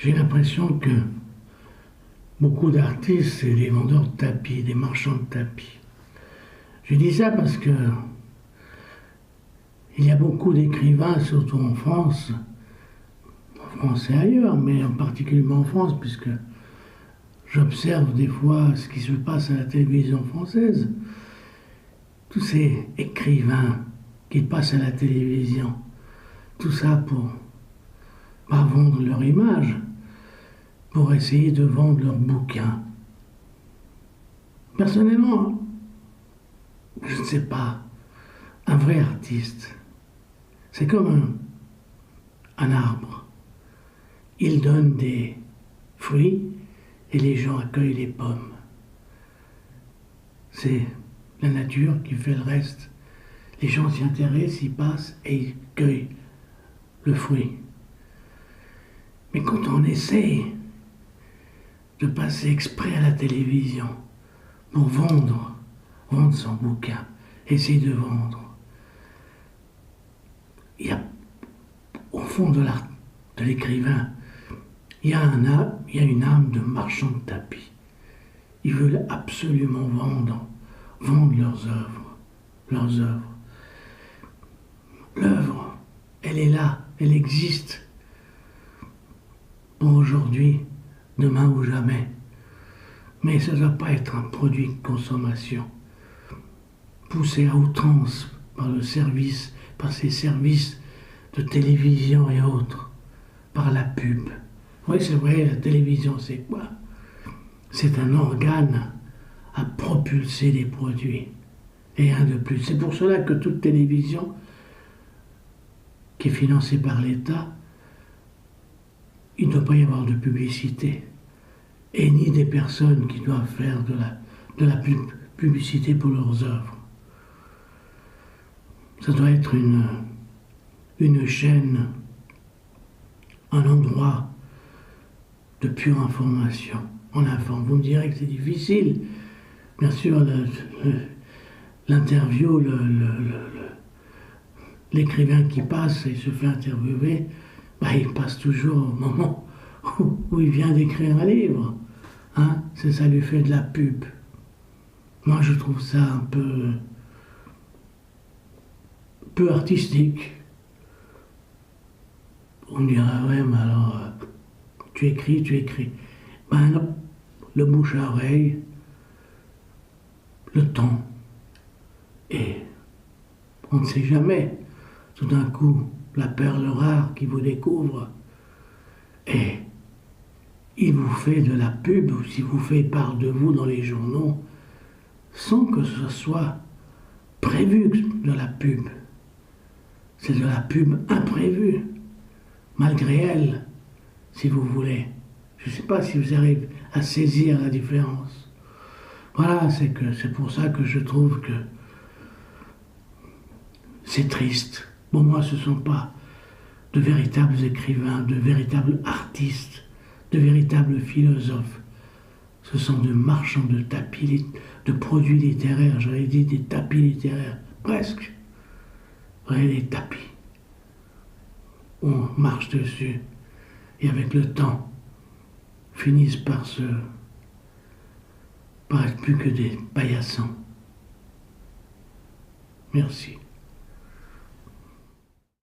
J'ai l'impression que beaucoup d'artistes, c'est des vendeurs de tapis, des marchands de tapis. Je dis ça parce que il y a beaucoup d'écrivains, surtout en France et ailleurs, mais en particulièrement en France, puisque j'observe des fois ce qui se passe à la télévision française. Tous ces écrivains qui passent à la télévision, tout ça pour pas vendre leur image, pour essayer de vendre leurs bouquins. Personnellement, je ne sais pas, un vrai artiste, c'est comme un arbre. Il donne des fruits et les gens accueillent les pommes. C'est la nature qui fait le reste. Les gens s'y intéressent, y passent et ils cueillent le fruit. Mais quand on essaie de passer exprès à la télévision pour vendre son bouquin, essayer de vendre, il y a au fond de l'écrivain, il y a une âme de marchand de tapis. Ils veulent absolument vendre leurs œuvres. L'œuvre, elle est là, elle existe pour aujourd'hui, demain ou jamais. Mais ça ne doit pas être un produit de consommation, poussé à outrance par ces services de télévision et autres, par la pub. Oui, c'est vrai, la télévision, c'est quoi? C'est un organe à propulser des produits. Et un de plus. C'est pour cela que toute télévision qui est financée par l'État, il ne doit pas y avoir de publicité. Et ni des personnes qui doivent faire de la publicité pour leurs œuvres. Ça doit être une chaîne, un endroit de pure information. On informe. Vous me direz que c'est difficile. Bien sûr, l'interview, l'écrivain qui passe et se fait interviewer, il passe toujours au moment où il vient d'écrire un livre. Hein? Ça lui fait de la pub. Moi, je trouve ça un peu artistique. On dirait, ouais, mais alors, tu écris. Ben non, le bouche à oreille, le temps. Et on ne sait jamais. Tout d'un coup, la perle rare qui vous découvre, et il vous fait de la pub, ou s'il vous fait part de vous dans les journaux, sans que ce soit prévu de la pub. C'est de la pub imprévue, malgré elle, si vous voulez. Je ne sais pas si vous arrivez à saisir la différence. Voilà, c'est pour ça que je trouve que c'est triste. Pour moi, ce ne sont pas de véritables écrivains, de véritables artistes, de véritables philosophes. Ce sont de marchands de tapis, de produits littéraires, j'aurais dit des tapis littéraires, presque. Vous voyez, des tapis. On marche dessus, et avec le temps, finissent par être plus que des paillassons. Merci.